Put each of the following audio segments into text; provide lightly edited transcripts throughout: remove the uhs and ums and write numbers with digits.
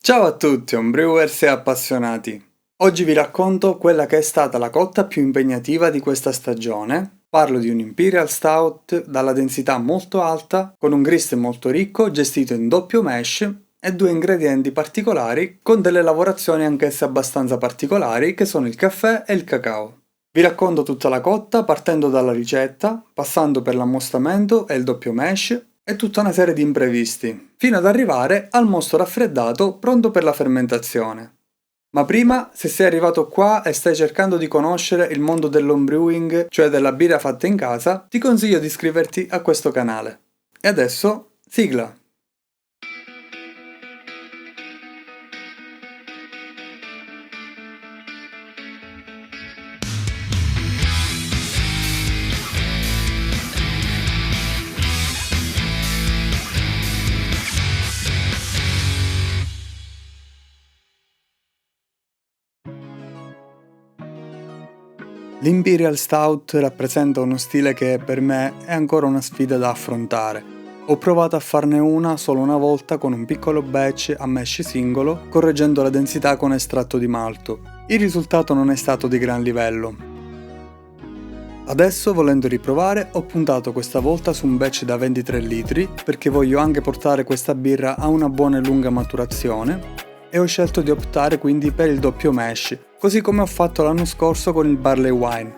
Ciao a tutti, homebrewers e appassionati. Oggi vi racconto quella che è stata la cotta più impegnativa di questa stagione. Parlo di un Imperial Stout dalla densità molto alta, con un grist molto ricco, gestito in doppio mash e due ingredienti particolari con delle lavorazioni anch'esse abbastanza particolari che sono il caffè e il cacao. Vi racconto tutta la cotta partendo dalla ricetta, passando per l'ammostamento e il doppio mash e tutta una serie di imprevisti, fino ad arrivare al mosto raffreddato pronto per la fermentazione. Ma prima, se sei arrivato qua e stai cercando di conoscere il mondo dell'homebrewing, cioè della birra fatta in casa, ti consiglio di iscriverti a questo canale. E adesso, sigla! L'Imperial Stout rappresenta uno stile che per me è ancora una sfida da affrontare. Ho provato a farne una solo una volta con un piccolo batch a mash singolo, correggendo la densità con estratto di malto. Il risultato non è stato di gran livello. Adesso, volendo riprovare, ho puntato questa volta su un batch da 23 litri perché voglio anche portare questa birra a una buona e lunga maturazione e ho scelto di optare quindi per il doppio mash, così come ho fatto l'anno scorso con il barley wine.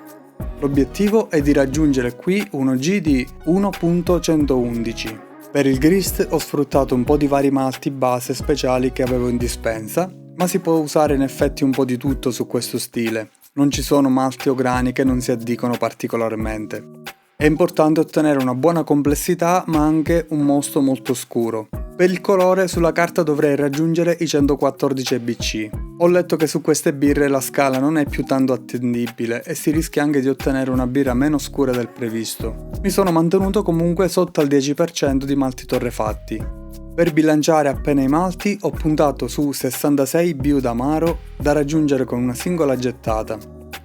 L'obiettivo è di raggiungere qui un OG di 1.111. Per il grist ho sfruttato un po' di vari malti base speciali che avevo in dispensa, ma si può usare in effetti un po' di tutto su questo stile. Non ci sono malti o grani che non si addicono particolarmente. È importante ottenere una buona complessità ma anche un mosto molto scuro. Per il colore sulla carta dovrei raggiungere i 114 EBC. Ho letto che su queste birre la scala non è più tanto attendibile e si rischia anche di ottenere una birra meno scura del previsto. Mi sono mantenuto comunque sotto al 10% di malti torrefatti. Per bilanciare appena i malti ho puntato su 66 bio d'amaro da raggiungere con una singola gettata.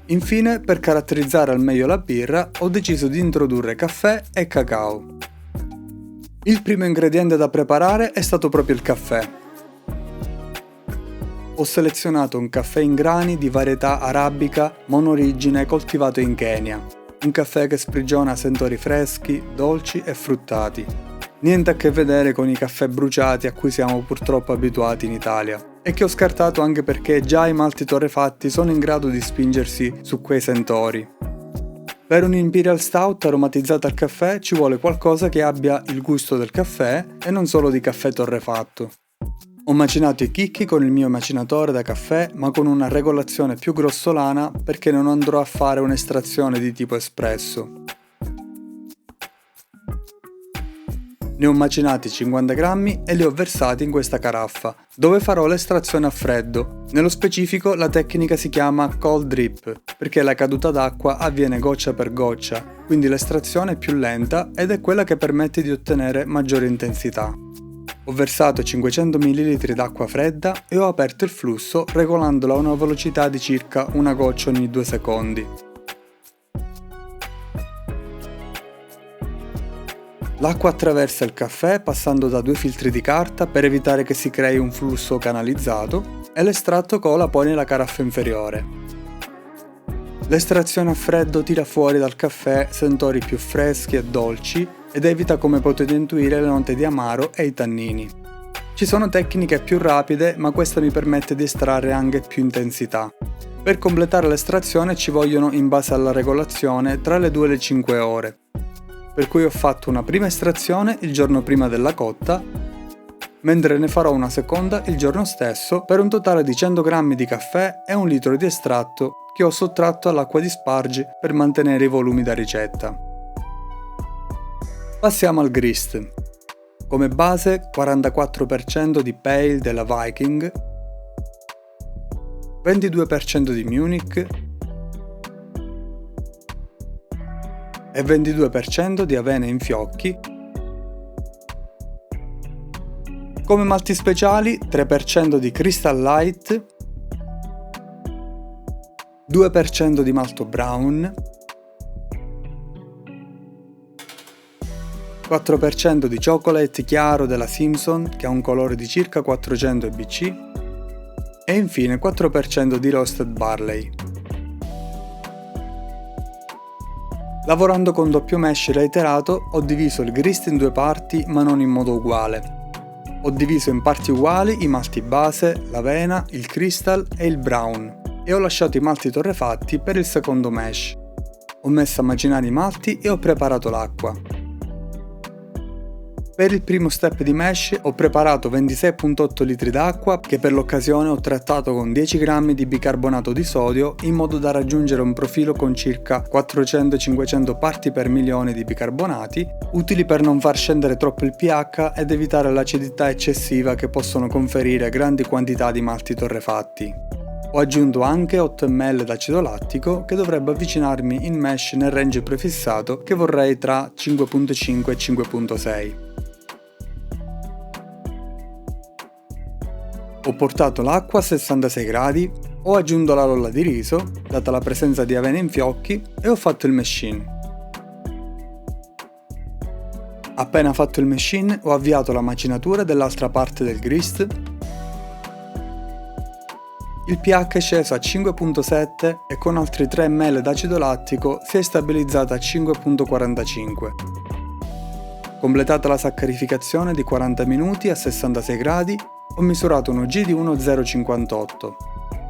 Infine, per caratterizzare al meglio la birra, ho deciso di introdurre caffè e cacao. Il primo ingrediente da preparare è stato proprio il caffè. Ho selezionato un caffè in grani di varietà arabica monorigine coltivato in Kenya. Un caffè che sprigiona sentori freschi, dolci e fruttati. Niente a che vedere con i caffè bruciati a cui siamo purtroppo abituati in Italia. E che ho scartato anche perché già i malti torrefatti sono in grado di spingersi su quei sentori. Per un Imperial Stout aromatizzato al caffè ci vuole qualcosa che abbia il gusto del caffè e non solo di caffè torrefatto. Ho macinato i chicchi con il mio macinatore da caffè ma con una regolazione più grossolana perché non andrò a fare un'estrazione di tipo espresso. Ne ho macinati 50 grammi e li ho versati in questa caraffa, dove farò l'estrazione a freddo. Nello specifico la tecnica si chiama cold drip, perché la caduta d'acqua avviene goccia per goccia, quindi l'estrazione è più lenta ed è quella che permette di ottenere maggiore intensità. Ho versato 500 ml d'acqua fredda e ho aperto il flusso regolandolo a una velocità di circa una goccia ogni 2 secondi. L'acqua attraversa il caffè passando da 2 filtri di carta per evitare che si crei un flusso canalizzato e l'estratto cola poi nella caraffa inferiore. L'estrazione a freddo tira fuori dal caffè sentori più freschi e dolci ed evita, come potete intuire, le note di amaro e i tannini. Ci sono tecniche più rapide, ma questa mi permette di estrarre anche più intensità. Per completare l'estrazione ci vogliono, in base alla regolazione, tra le 2 e le 5 ore. Per cui ho fatto una prima estrazione il giorno prima della cotta, mentre ne farò una seconda il giorno stesso per un totale di 100 g di caffè e 1 litro di estratto che ho sottratto all'acqua di spargi per mantenere i volumi da ricetta. Passiamo al grist. Come base 44% di Pale della Viking, 22% di Munich e 22% di avena in fiocchi. Come malti speciali 3% di Crystal Light, 2% di malto brown, 4% di chocolate chiaro della Simpson che ha un colore di circa 400 EBC, e infine 4% di roasted barley. Lavorando con doppio mesh reiterato ho diviso il grist in due parti ma non in modo uguale. Ho diviso in parti uguali i malti base, l'avena, il crystal e il brown e ho lasciato i malti torrefatti per il secondo mesh. Ho messo a macinare i malti e ho preparato l'acqua. Per il primo step di mesh ho preparato 26,8 litri d'acqua che per l'occasione ho trattato con 10 grammi di bicarbonato di sodio in modo da raggiungere un profilo con circa 400-500 parti per milione di bicarbonati, utili per non far scendere troppo il pH ed evitare l'acidità eccessiva che possono conferire grandi quantità di malti torrefatti. Ho aggiunto anche 8 ml d'acido lattico che dovrebbe avvicinarmi il mesh nel range prefissato che vorrei tra 5.5 e 5.6. Ho portato l'acqua a 66 gradi, ho aggiunto la lolla di riso, data la presenza di avena in fiocchi, e ho fatto il mash-in. Appena fatto il mash-in ho avviato la macinatura dell'altra parte del grist. Il pH è sceso a 5.7 e con altri 3 ml d'acido lattico si è stabilizzata a 5.45. Completata la saccarificazione di 40 minuti a 66 gradi, ho misurato un OG di 1,058.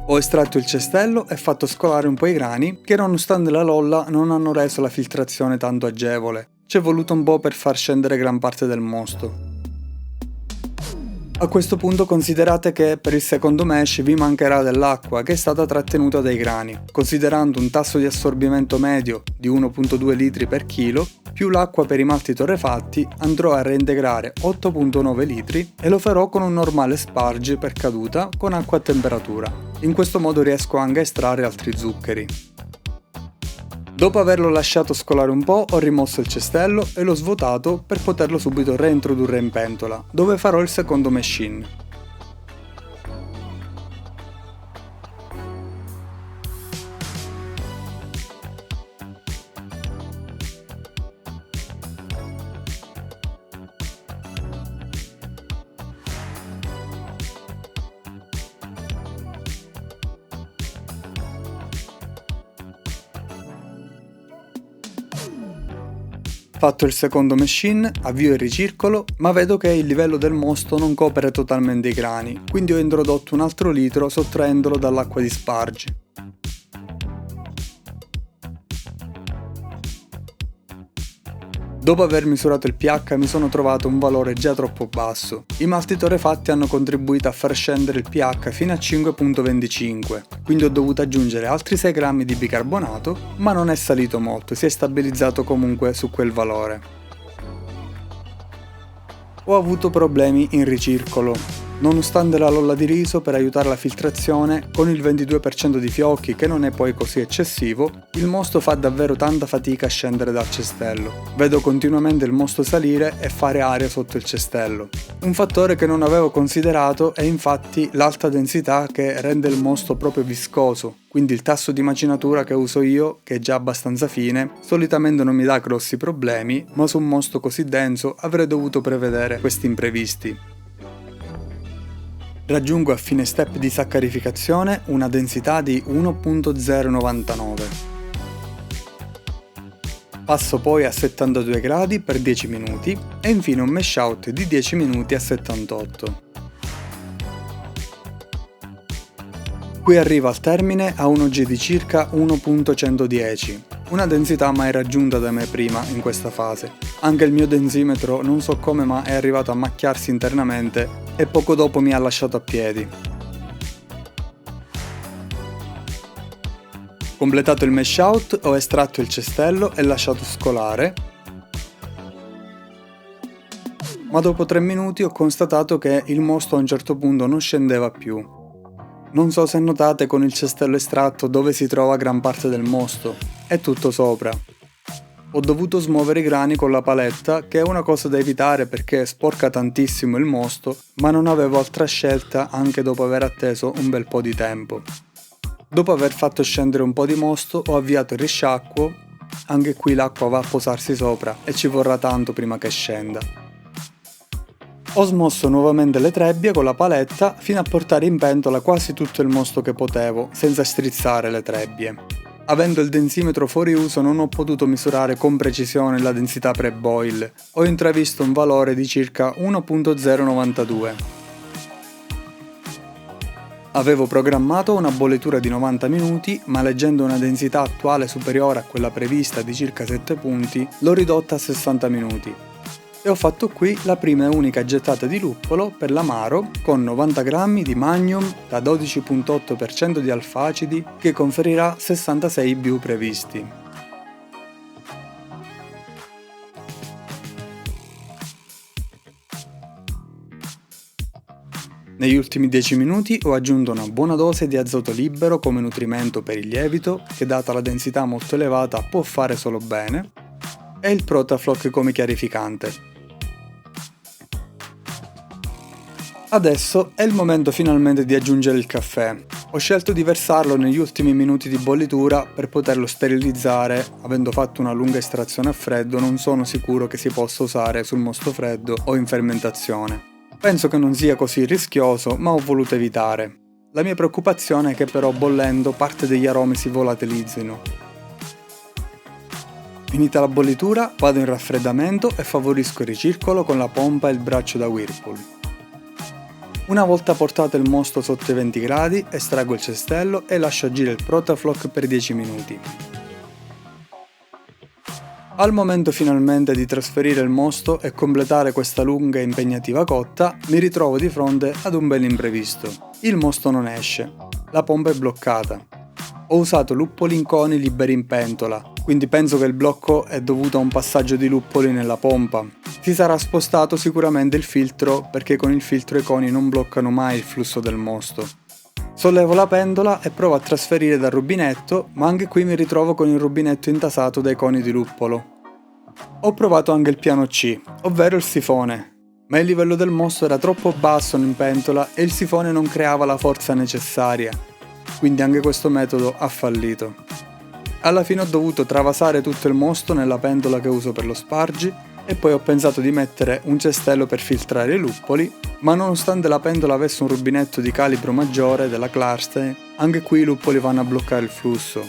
Ho estratto il cestello e fatto scolare un po' i grani che nonostante la lolla non hanno reso la filtrazione tanto agevole. Ci è voluto un po' per far scendere gran parte del mosto. A questo punto considerate che per il secondo mesh vi mancherà dell'acqua che è stata trattenuta dai grani. Considerando un tasso di assorbimento medio di 1,2 litri per chilo, più l'acqua per i malti torrefatti, andrò a reintegrare 8,9 litri e lo farò con un normale sparge per caduta con acqua a temperatura. In questo modo riesco anche a estrarre altri zuccheri. Dopo averlo lasciato scolare un po', ho rimosso il cestello e l'ho svuotato per poterlo subito reintrodurre in pentola, dove farò il secondo mash-in. Fatto il secondo mash-in, avvio il ricircolo, ma vedo che il livello del mosto non copre totalmente i grani, quindi ho introdotto un altro litro sottraendolo dall'acqua di sparge. Dopo aver misurato il pH mi sono trovato un valore già troppo basso. I malti torrefatti hanno contribuito a far scendere il pH fino a 5.25, quindi ho dovuto aggiungere altri 6 grammi di bicarbonato, ma non è salito molto, si è stabilizzato comunque su quel valore. Ho avuto problemi in ricircolo. Nonostante la lolla di riso per aiutare la filtrazione, con il 22% di fiocchi che non è poi così eccessivo, il mosto fa davvero tanta fatica a scendere dal cestello. Vedo continuamente il mosto salire e fare aria sotto il cestello. Un fattore che non avevo considerato è infatti l'alta densità che rende il mosto proprio viscoso, quindi il tasso di macinatura che uso io, che è già abbastanza fine, solitamente non mi dà grossi problemi, ma su un mosto così denso avrei dovuto prevedere questi imprevisti. Raggiungo a fine step di saccarificazione una densità di 1.099. Passo poi a 72 gradi per 10 minuti e infine un mash out di 10 minuti a 78. Qui arrivo al termine a un OG di circa 1.110, una densità mai raggiunta da me prima in questa fase. Anche il mio densimetro non so come ma è arrivato a macchiarsi internamente e poco dopo mi ha lasciato a piedi. Completato il mash out ho estratto il cestello e lasciato scolare, ma dopo 3 minuti ho constatato che il mosto a un certo punto non scendeva più. Non so se notate con il cestello estratto dove si trova gran parte del mosto, è tutto sopra. Ho dovuto smuovere i grani con la paletta, che è una cosa da evitare perché sporca tantissimo il mosto, ma non avevo altra scelta anche dopo aver atteso un bel po' di tempo. Dopo aver fatto scendere un po' di mosto ho avviato il risciacquo, anche qui l'acqua va a posarsi sopra e ci vorrà tanto prima che scenda. Ho smosso nuovamente le trebbie con la paletta fino a portare in pentola quasi tutto il mosto che potevo, senza strizzare le trebbie. Avendo il densimetro fuori uso non ho potuto misurare con precisione la densità pre-boil, ho intravisto un valore di circa 1.092. Avevo programmato una bollitura di 90 minuti, ma leggendo una densità attuale superiore a quella prevista di circa 7 punti, l'ho ridotta a 60 minuti. E ho fatto qui la prima e unica gettata di luppolo per l'amaro con 90 g di Magnum da 12,8% di alfacidi che conferirà 66 IBU previsti. Negli ultimi 10 minuti ho aggiunto una buona dose di azoto libero come nutrimento per il lievito, che data la densità molto elevata può fare solo bene, e il Protafloc come chiarificante. Adesso è il momento finalmente di aggiungere il caffè. Ho scelto di versarlo negli ultimi minuti di bollitura per poterlo sterilizzare. Avendo fatto una lunga estrazione a freddo, non sono sicuro che si possa usare sul mosto freddo o in fermentazione. Penso che non sia così rischioso, ma ho voluto evitare. La mia preoccupazione è che però bollendo parte degli aromi si volatilizzino. Finita la bollitura, vado in raffreddamento e favorisco il ricircolo con la pompa e il braccio da Whirlpool. Una volta portato il mosto sotto i 20 gradi, estraggo il cestello e lascio agire il Protafloc per 10 minuti. Al momento finalmente di trasferire il mosto e completare questa lunga e impegnativa cotta, mi ritrovo di fronte ad un bel imprevisto. Il mosto non esce, la pompa è bloccata. Ho usato luppoli in coni liberi in pentola, quindi penso che il blocco è dovuto a un passaggio di luppoli nella pompa. Si sarà spostato sicuramente il filtro perché con il filtro i coni non bloccano mai il flusso del mosto. Sollevo la pentola e provo a trasferire dal rubinetto, ma anche qui mi ritrovo con il rubinetto intasato dai coni di luppolo. Ho provato anche il piano C, ovvero il sifone, ma il livello del mosto era troppo basso in pentola e il sifone non creava la forza necessaria, quindi anche questo metodo ha fallito. Alla fine ho dovuto travasare tutto il mosto nella pentola che uso per lo spargi e poi ho pensato di mettere un cestello per filtrare i luppoli, ma nonostante la pentola avesse un rubinetto di calibro maggiore della Klarstein, anche qui i luppoli vanno a bloccare il flusso.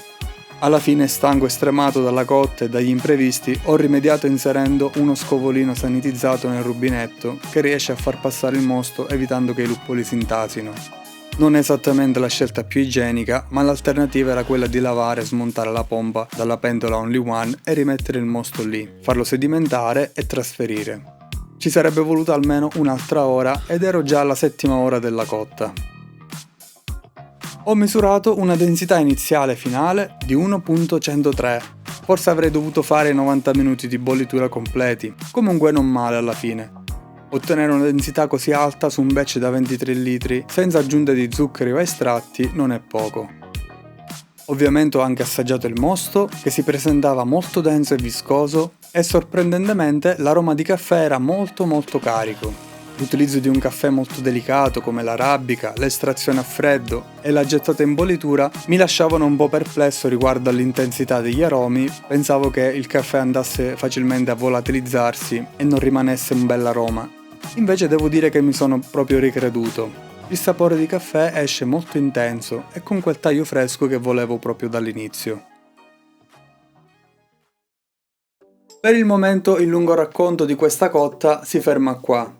Alla fine, stanco e stremato dalla cotta e dagli imprevisti, ho rimediato inserendo uno scovolino sanitizzato nel rubinetto che riesce a far passare il mosto evitando che i luppoli si intasino. Non è esattamente la scelta più igienica, ma l'alternativa era quella di lavare e smontare la pompa dalla pentola Only One e rimettere il mosto lì, farlo sedimentare e trasferire. Ci sarebbe voluta almeno un'altra ora ed ero già alla 7ª ora della cotta. Ho misurato una densità iniziale finale di 1.103, forse avrei dovuto fare 90 minuti di bollitura completi, comunque non male alla fine. Ottenere una densità così alta su un batch da 23 litri senza aggiunta di zuccheri o estratti non è poco. Ovviamente ho anche assaggiato il mosto, che si presentava molto denso e viscoso, e sorprendentemente l'aroma di caffè era molto carico. L'utilizzo di un caffè molto delicato come l'arabica, l'estrazione a freddo e la gettata in bollitura mi lasciavano un po' perplesso riguardo all'intensità degli aromi. Pensavo che il caffè andasse facilmente a volatilizzarsi e non rimanesse un bell'aroma. Invece devo dire che mi sono proprio ricreduto. Il sapore di caffè esce molto intenso e con quel taglio fresco che volevo proprio dall'inizio. Per il momento il lungo racconto di questa cotta si ferma qua.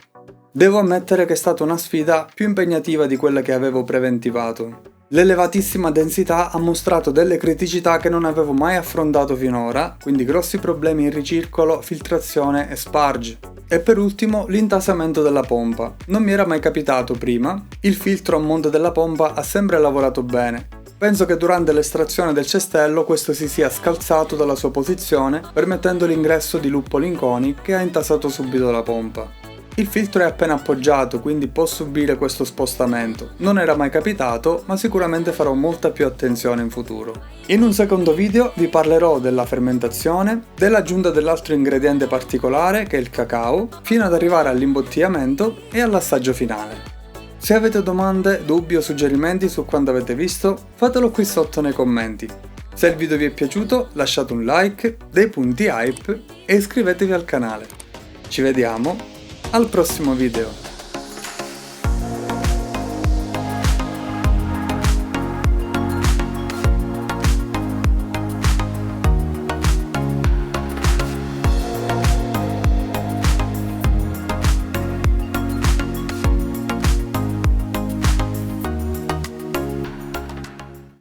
Devo ammettere che è stata una sfida più impegnativa di quella che avevo preventivato. L'elevatissima densità ha mostrato delle criticità che non avevo mai affrontato finora, quindi grossi problemi in ricircolo, filtrazione e sparge. E per ultimo l'intasamento della pompa. Non mi era mai capitato prima, il filtro a monte della pompa ha sempre lavorato bene. Penso che durante l'estrazione del cestello questo si sia scalzato dalla sua posizione, permettendo l'ingresso di luppoli in coni che ha intasato subito la pompa. Il filtro è appena appoggiato, quindi può subire questo spostamento. Non era mai capitato, ma sicuramente farò molta più attenzione in futuro. In un secondo video vi parlerò della fermentazione, dell'aggiunta dell'altro ingrediente particolare che è il cacao, fino ad arrivare all'imbottigliamento e all'assaggio finale. Se avete domande, dubbi o suggerimenti su quanto avete visto, fatelo qui sotto nei commenti. Se il video vi è piaciuto, lasciate un like, dei punti hype e iscrivetevi al canale. Ci vediamo Al prossimo video!